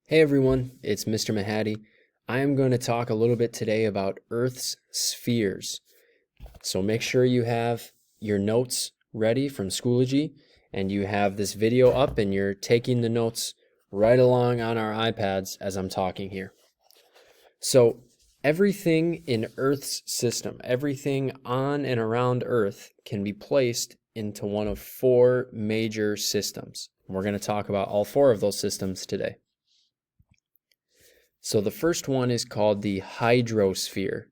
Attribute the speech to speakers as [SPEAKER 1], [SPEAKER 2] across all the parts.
[SPEAKER 1] Hey everyone, it's Mr. Mahadi. I am going to talk a little bit today about Earth's spheres. So make sure you have your notes ready from Schoology and you have this video up and you're taking the notes right along on our iPads as I'm talking here. So everything in Earth's system, everything on and around Earth can be placed into one of four major systems. We're going to talk about all four of those systems today. So the first one is called the hydrosphere.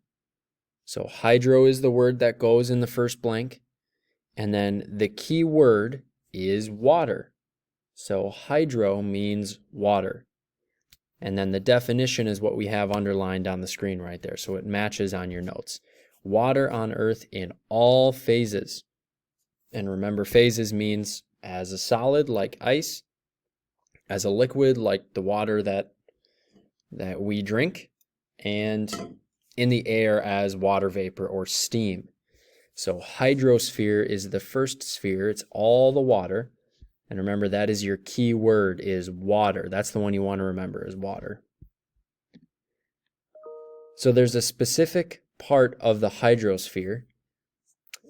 [SPEAKER 1] So hydro is the word that goes in the first blank. And then the key word is water. So hydro means water. And then the definition is what we have underlined on the screen right there. So it matches on your notes. Water on Earth in all phases. And remember, phases means as a solid like ice, as a liquid like the water that we drink, and in the air as water vapor or steam. So hydrosphere is the first sphere. It's all the water. And remember, that is your key word, is water. That's the one you want to remember, is water. So there's a specific part of the hydrosphere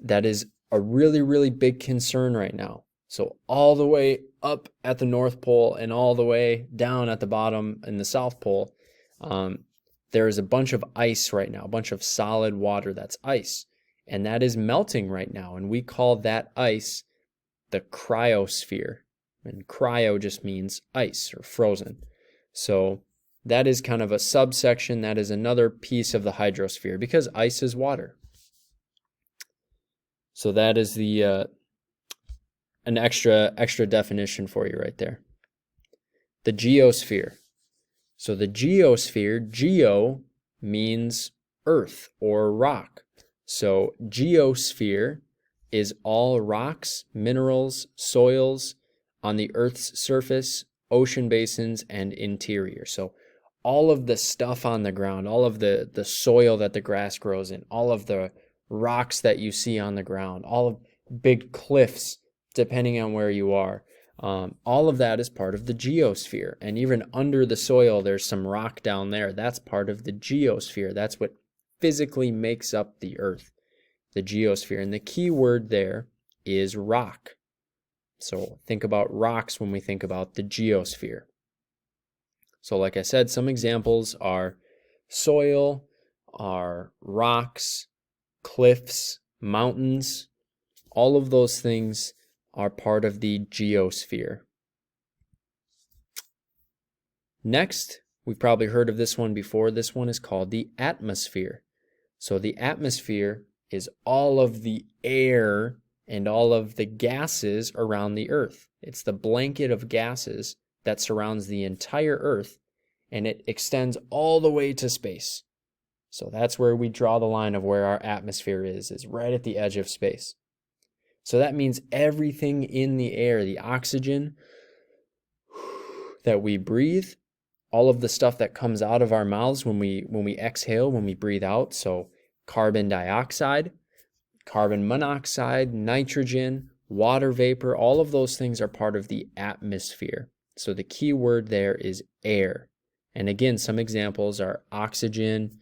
[SPEAKER 1] that is a really, really big concern right now. So all the way up at the North Pole and all the way down at the bottom in the South Pole, there is a bunch of ice right now, a bunch of solid water that's ice. And that is melting right now. And we call that ice the cryosphere. And cryo just means ice or frozen. So that is kind of a subsection. That is another piece of the hydrosphere because ice is water. So that is the an extra definition for you right there. The geosphere. So the geosphere, geo means earth or rock. So geosphere is all rocks, minerals, soils on the Earth's surface, ocean basins, and interior. So all of the stuff on the ground, all of the soil that the grass grows in, all of the rocks that you see on the ground, all of big cliffs, depending on where you are. All of that is part of the geosphere. And even under the soil, there's some rock down there. That's part of the geosphere. That's what physically makes up the Earth, the geosphere. And the key word there is rock. So think about rocks when we think about the geosphere. So like I said, some examples are soil, are rocks, cliffs, mountains. All of those things are part of the geosphere. Next, we've probably heard of this one before. This one is called the atmosphere. So the atmosphere is all of the air and all of the gases around the Earth. It's the blanket of gases that surrounds the entire Earth, and it extends all the way to space. So that's where we draw the line of where our atmosphere is right at the edge of space. So that means everything in the air, the oxygen that we breathe, all of the stuff that comes out of our mouths when we exhale, when we breathe out, so carbon dioxide, carbon monoxide, nitrogen, water vapor, all of those things are part of the atmosphere. So the key word there is air. And again, some examples are oxygen,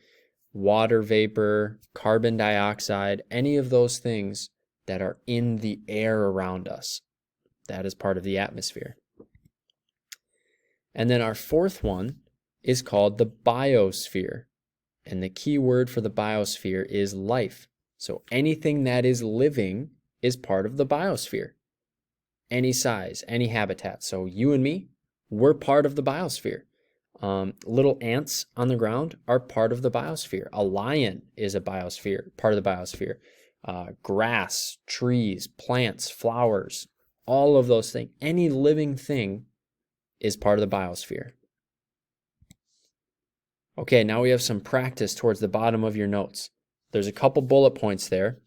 [SPEAKER 1] water vapor, carbon dioxide, any of those things that are in the air around us. That is part of the atmosphere. And then our fourth one is called the biosphere. And the key word for the biosphere is life. So anything that is living is part of the biosphere. Any size, any habitat. So you and me, we're part of the biosphere. Little ants on the ground are part of the biosphere. A lion is a biosphere, part of the biosphere. Grass, trees, plants, flowers, all of those things. Any living thing is part of the biosphere. Okay, now we have some practice towards the bottom of your notes. There's a couple bullet points there,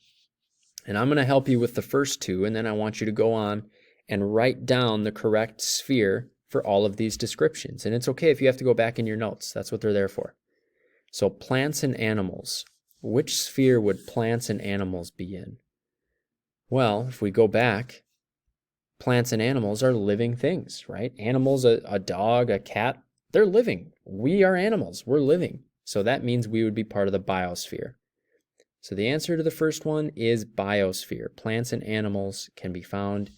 [SPEAKER 1] and I'm going to help you with the first two, and then I want you to go on and write down the correct sphere for all of these descriptions. And it's okay if you have to go back in your notes. That's what they're there for. So plants and animals. Which sphere would plants and animals be in? Well, if we go back, plants and animals are living things, right? Animals, a dog, a cat, they're living. We are animals. We're living. So that means we would be part of the biosphere. So the answer to the first one is biosphere. Plants and animals can be found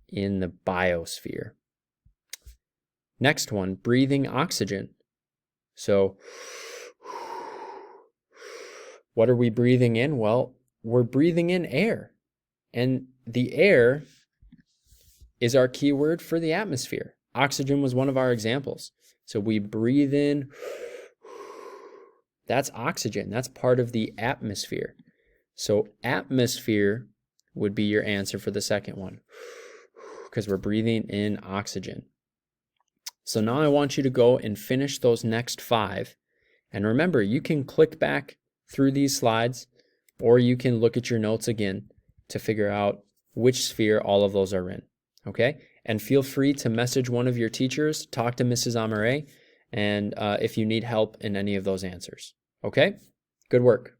[SPEAKER 1] in the biosphere. Next one, breathing oxygen. So what are we breathing in? Well, we're breathing in air. And the air is our keyword for the atmosphere. Oxygen was one of our examples. So we breathe in. That's oxygen. That's part of the atmosphere. So atmosphere would be your answer for the second one, because we're breathing in oxygen. So now I want you to go and finish those next 5. And remember, you can click back through these slides, or you can look at your notes again to figure out which sphere all of those are in. Okay? And feel free to message one of your teachers, talk to Mrs. Amare, and if you need help in any of those answers. Okay? Good work.